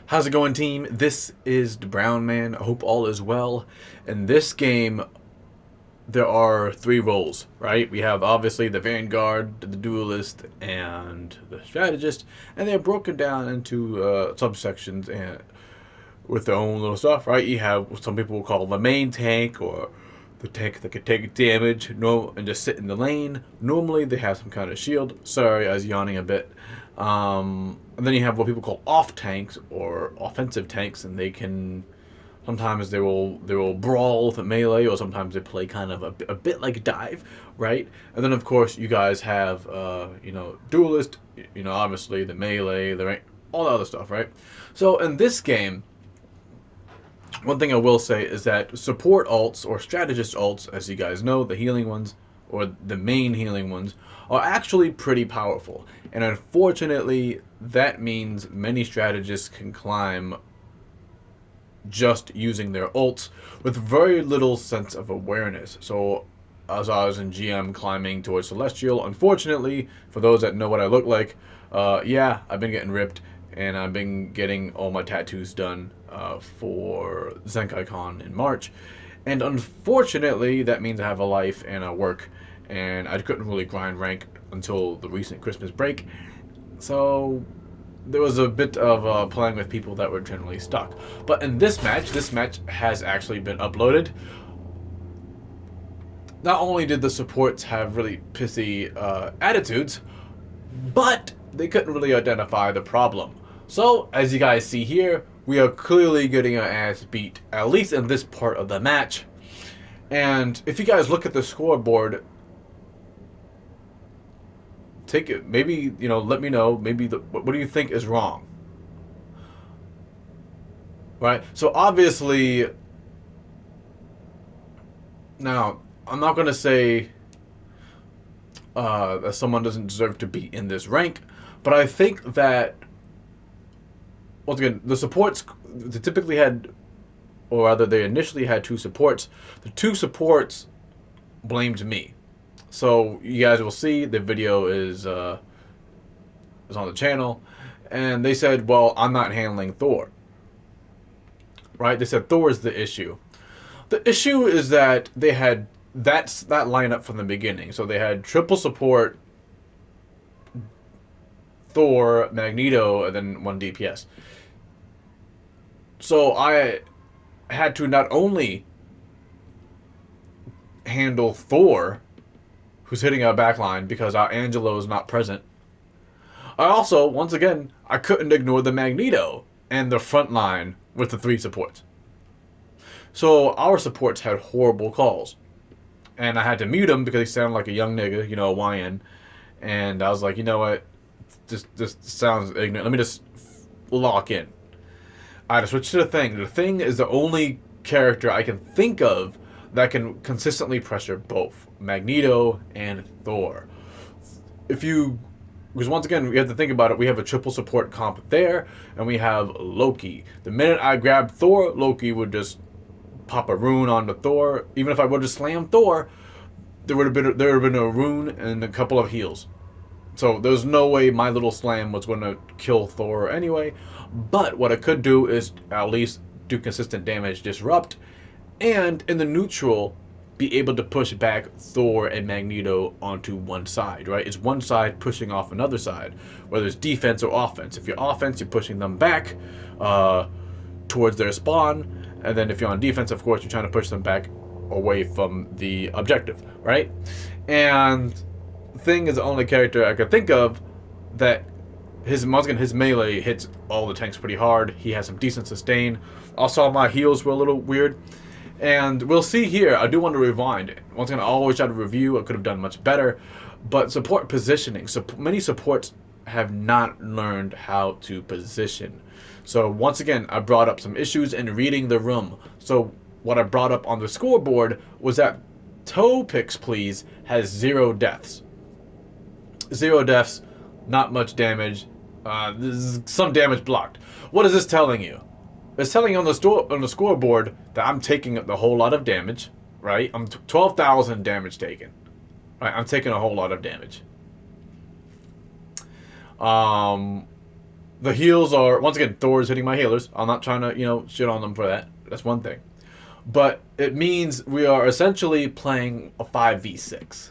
How's it going, team? This is the Brown Man. I hope all is well. In this game, there are three roles, right? We have obviously the Vanguard, the Duelist, and the Strategist, and they're broken down into subsections and with their own little stuff, right? You have what some people will call the main tank or the tank that can take damage and just sit in the lane. Normally, they have some kind of shield. Sorry, I was yawning a bit. And then you have what people call off tanks or offensive tanks, and they can sometimes they will brawl with a melee, or sometimes they play kind of a bit like dive, right? And then of course you guys have duelist, obviously the melee, all the other stuff, right? So in this game, one thing I will say is that support alts or strategist alts, as you guys know, the healing ones or the main healing ones, are actually pretty powerful. And unfortunately, that means many strategists can climb just using their ults with very little sense of awareness. So, as I was in GM climbing towards Celestial, unfortunately, for those that know what I look like, yeah, I've been getting ripped, and I've been getting all my tattoos done for ZenkaiCon in March. And unfortunately, that means I have a life and a work, and I couldn't really grind rank until the recent Christmas break. So there was a bit of playing with people that were generally stuck. But in this match has actually been uploaded. Not only did the supports have really pissy attitudes, but they couldn't really identify the problem. So, as you guys see here, we are clearly getting our ass beat, at least in this part of the match. And if you guys look at the scoreboard, take it. Maybe let me know. Maybe what do you think is wrong, right? So obviously, now I'm not gonna say that someone doesn't deserve to be in this rank. But I think that once again, the supports they typically had, or rather, they initially had two supports. The two supports blamed me. So you guys will see the video is on the channel, and they said, "Well, I'm not handling Thor." Right? They said Thor is the issue. The issue is that they had that lineup from the beginning. So they had triple support Thor, Magneto, and then one DPS. So I had to not only handle Thor, who's hitting our backline because our Angelo is not present. I also, once again, I couldn't ignore the Magneto and the front line with the three supports. So our supports had horrible calls. And I had to mute him because he sounded like a young nigga, a YN. And I was like, you know what? This sounds ignorant. Let me just lock in. I had to switch to the Thing. The Thing is the only character I can think of that can consistently pressure both Magneto and Thor. If you, because once again, we have to think about it. We have a triple support comp there, and we have Loki. The minute I grabbed Thor, Loki would just pop a rune onto Thor. Even if I would have slammed Thor, there would have been a rune and a couple of heals. So there's no way my little slam was going to kill Thor anyway. But what I could do is at least do consistent damage, disrupt, and in the neutral, be able to push back Thor and Magneto onto one side, right? It's one side pushing off another side, whether it's defense or offense. If you're offense, you're pushing them back uh, towards their spawn, and then if you're on defense, of course, you're trying to push them back away from the objective, right? And Thing is the only character I could think of that his melee hits all the tanks pretty hard. He has some decent sustain. Also, my heals were a little weird. And we'll see here. I do want to rewind. Once again, I always try to review. I could have done much better. But support positioning. So many supports have not learned how to position. So once again, I brought up some issues in reading the room. So what I brought up on the scoreboard was that Toe Picks Please has 0 deaths. 0 deaths, not much damage. Some damage blocked. What is this telling you? It's telling you on the scoreboard that I'm taking a whole lot of damage, right? I'm 12,000 damage taken. Right, I'm taking a whole lot of damage. Um, The heals are, once again, Thor is hitting my healers. I'm not trying to, shit on them for that. That's one thing. But it means we are essentially playing a 5v6.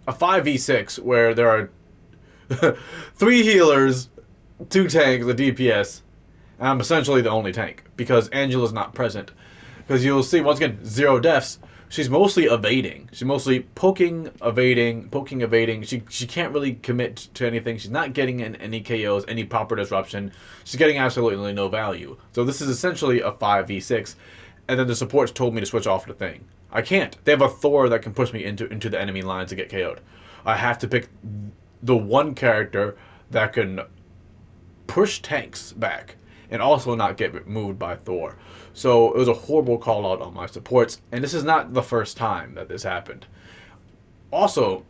A 5v6 where there are 3 healers, 2 tanks, a DPS, and I'm essentially the only tank because Angela's not present. Because you'll see, once again, 0 deaths. She's mostly evading. She's mostly poking, evading. She can't really commit to anything. She's not getting in any KOs, any proper disruption. She's getting absolutely no value. So this is essentially a 5v6. And then the supports told me to switch off the thing. I can't. They have a Thor that can push me into the enemy lines to get KO'd. I have to pick the one character that can push tanks back and also not get moved by Thor. So it was a horrible call out on my supports, and this is not the first time that this happened. Also,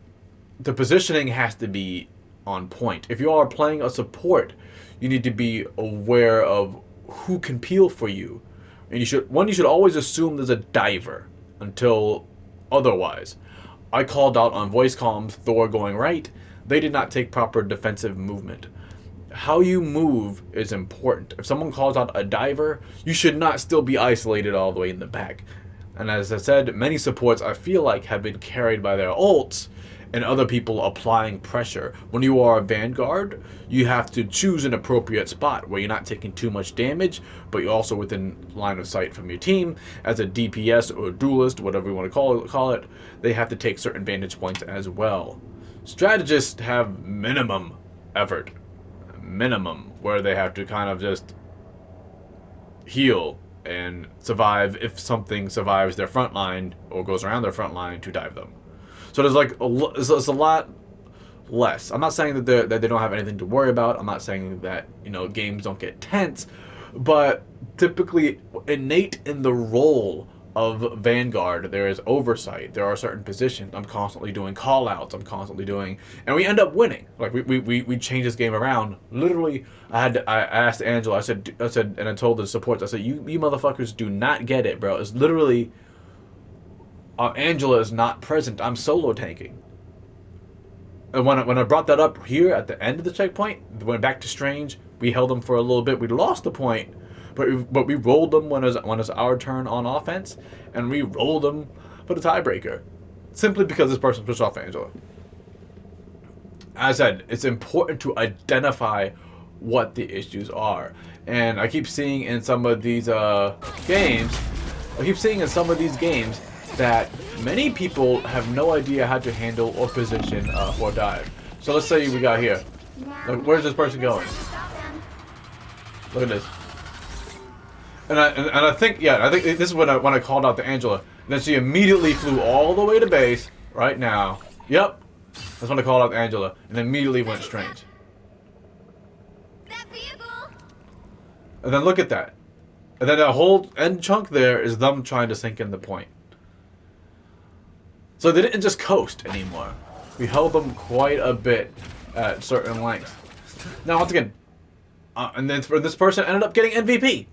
the positioning has to be on point. If you are playing a support, you need to be aware of who can peel for you. And you should always assume there's a diver until otherwise. I called out on voice comms Thor going right. They did not take proper defensive movement. How you move is important. If someone calls out a diver, you should not still be isolated all the way in the back. And as I said, many supports I feel like have been carried by their ults and other people applying pressure. When you are a Vanguard, you have to choose an appropriate spot where you're not taking too much damage, but you're also within line of sight from your team. As a DPS or a duelist, whatever you want to call it, they have to take certain vantage points as well. Strategists have minimum effort. Minimum, where they have to kind of just heal and survive if something survives their front line or goes around their front line to dive them. So there's like it's a lot less. I'm not saying that they don't have anything to worry about. I'm not saying that games don't get tense, but typically innate in the role of Vanguard, there is oversight. There are certain positions. I'm constantly doing call outs. I'm constantly doing, and we end up winning. Like we change this game around. Literally, I asked Angela. I said, and I told the supports. I said, you motherfuckers do not get it, bro. It's literally, Angela is not present. I'm solo tanking. And when I brought that up here at the end of the checkpoint, went back to Strange. We held them for a little bit. We lost the point. But we rolled them when it was our turn on offense, and we rolled them for the tiebreaker, simply because this person pushed off Angela. As I said, it's important to identify what the issues are, and I keep seeing in some of these games, that many people have no idea how to handle or position or dive. So let's say we got here. Like, where's this person going? Look at this. And I think this is when I called out to Angela. And then she immediately flew all the way to base right now. Yep. That's when I called out to Angela. And immediately went Strange. And then look at that. And then that whole end chunk there is them trying to sink in the point. So they didn't just coast anymore. We held them quite a bit at certain lengths. Now, once again, and then this person ended up getting MVP.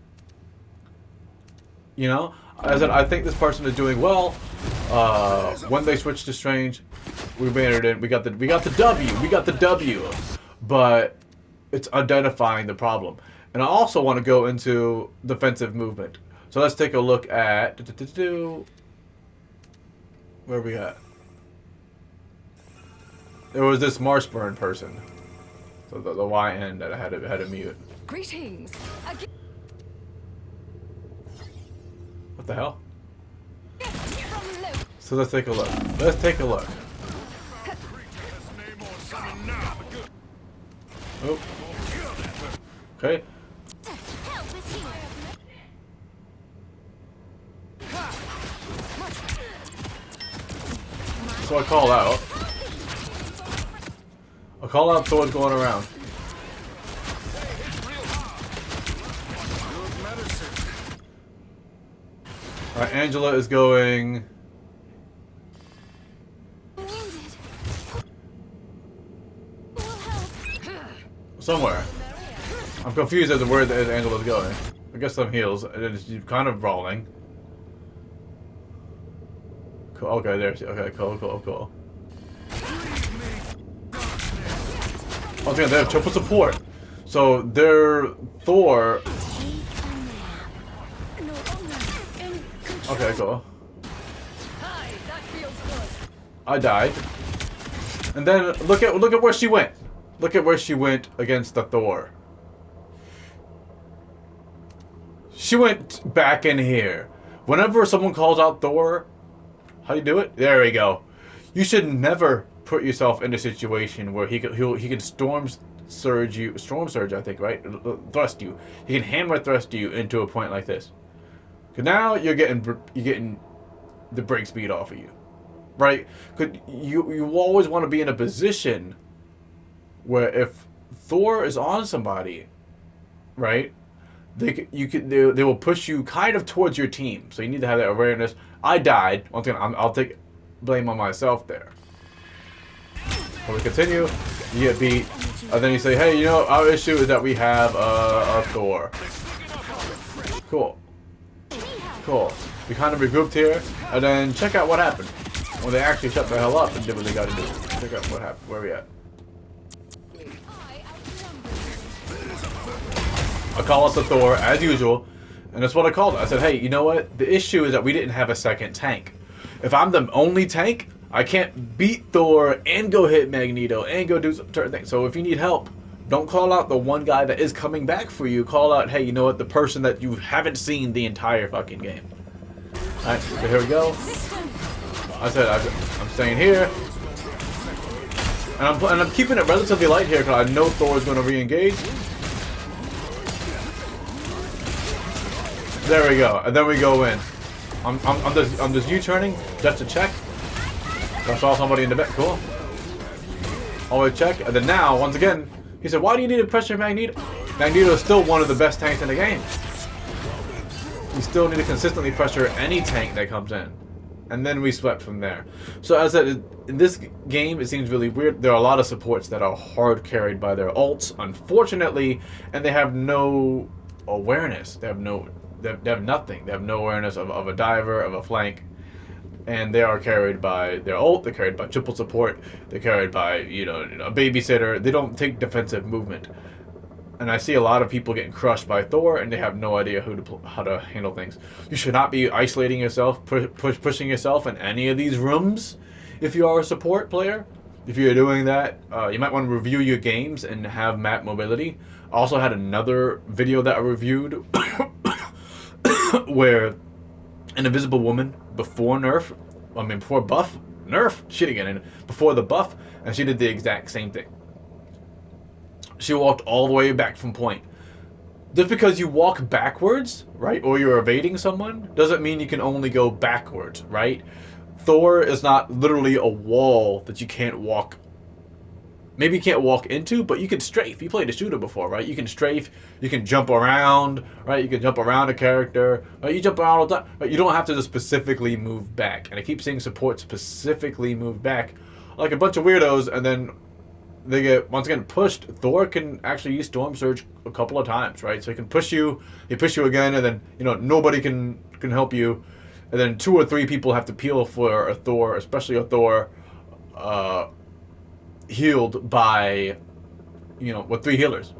As I think this person is doing well. When they switched to Strange, we made it in. We got the W. But it's identifying the problem. And I also want to go into defensive movement. So let's take a look at where are we at? There was this Marshburn person. So the YN that I had to mute. Greetings. What the hell? So let's take a look. Oh. Okay. So I call out. So what's going around. Alright, Angela is going somewhere. I'm confused as to where Angela's going. I guess some heals, and then she's kind of brawling. Cool. Okay, there she. Okay, cool. Once again, they have triple support. So their Thor. Okay, cool. I died. And then look at where she went. Look at where she went against the Thor. She went back in here. Whenever someone calls out Thor, how do you do it? There we go. You should never put yourself in a situation where he can storm surge, I think, right? Thrust you. He can hammer thrust you into a point like this. Cause now you're getting the break speed off of you, right? Cause you always want to be in a position where if Thor is on somebody, right? They will push you kind of towards your team. So you need to have that awareness. I died. Once again, I'll take blame on myself there. When we continue, you get beat, and then you say, hey, you know, our issue is that we have a Thor. Cool. Cool. We kind of regrouped here, and then check out what happened. When they actually shut the hell up and did what they got to do. Check out what happened. Where are we at? I call us the Thor, as usual, and that's what I called it. I said, hey, you know what? The issue is that we didn't have a second tank. If I'm the only tank, I can't beat Thor and go hit Magneto and go do certain things. So if you need help, don't call out the one guy that is coming back for you. Call out, hey, you know what? The person that you haven't seen the entire fucking game. Alright, so here we go. I said, I'm staying here. And I'm keeping it relatively light here because I know Thor is going to re-engage. There we go, and then we go in. I'm just U-turning just to check. I saw somebody in the back. Cool. Always check, and then now once again, he said, "Why do you need to pressure Magneto? Magneto is still one of the best tanks in the game. You still need to consistently pressure any tank that comes in." And then we swept from there. So as I said, in this game, it seems really weird. There are a lot of supports that are hard carried by their ults, unfortunately, and they have no awareness. They have nothing. They have no awareness of a diver, of a flank, and they are carried by their ult. They're carried by triple support. They're carried by a babysitter. They don't take defensive movement, and I see a lot of people getting crushed by Thor, and they have no idea how to handle things. You should not be isolating yourself, pushing yourself in any of these rooms. If you are a support player, if you're doing that, you might want to review your games and have map mobility. I also had another video that I reviewed. Where an invisible woman before buff, shit again, before the buff, and she did the exact same thing. She walked all the way back from point. Just because you walk backwards, right, or you're evading someone, doesn't mean you can only go backwards, right? Thor is not literally a wall that you can't walk. Maybe you can't walk into, but you can strafe. You played a shooter before, right? You can strafe, you can jump around, right? You can jump around a character, right? You jump around all the time, right? You don't have to just specifically move back. And I keep seeing support specifically move back like a bunch of weirdos, and then they get, once again, pushed. Thor can actually use Storm Surge a couple of times, right? So he can push you, again, and then, nobody can help you. And then 2 or 3 people have to peel for a Thor, especially a Thor, healed by, with 3 healers,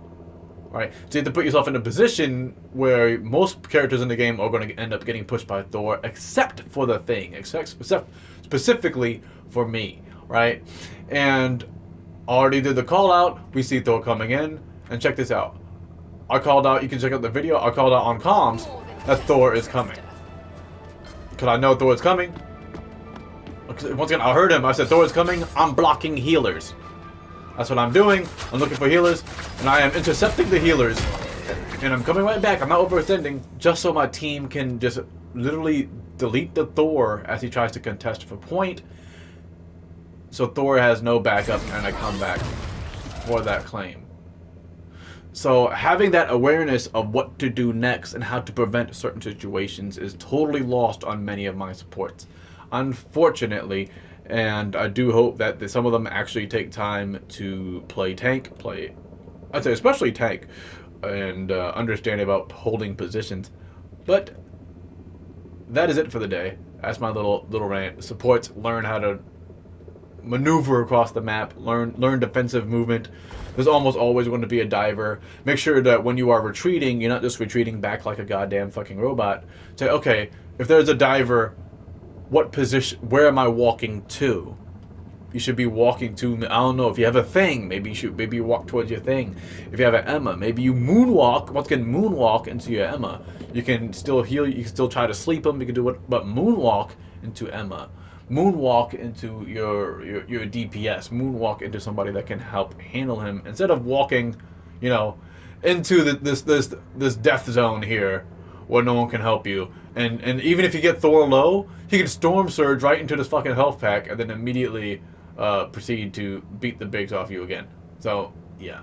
right? So you have to put yourself in a position where most characters in the game are going to end up getting pushed by Thor, except for the Thing, except specifically for me, right? And already did the call out. We see Thor coming in, and check this out. I called out. You can check out the video. I called out on comms that Thor is coming, because I know Thor is coming. Once again, I heard him. I said, Thor is coming. I'm blocking healers. That's what I'm doing. I'm looking for healers, and I am intercepting the healers. And I'm coming right back. I'm not overextending, just so my team can just literally delete the Thor as he tries to contest for point. So Thor has no backup, and I come back for that claim. So having that awareness of what to do next and how to prevent certain situations is totally lost on many of my supports, unfortunately. And I do hope that some of them actually take time to play tank, I'd say especially tank, and understand about holding positions. But that is it for the day. That's my little rant. Supports learn how to maneuver across the map, learn defensive movement. There's almost always going to be a diver. Make sure that when you are retreating, you're not just retreating back like a goddamn fucking robot. Say, okay, if there's a diver, what position? Where am I walking to? You should be walking to. I don't know if you have a thing. Maybe you walk towards your thing. If you have an Emma, maybe you moonwalk. Once again, moonwalk into your Emma. You can still heal. You can still try to sleep them. You can do it, but moonwalk into Emma. Moonwalk into your DPS. Moonwalk into somebody that can help handle him instead of walking, you know, into this death zone here where no one can help you. And even if you get Thor low, he can storm surge right into this fucking health pack and then immediately proceed to beat the bigs off you again. So yeah.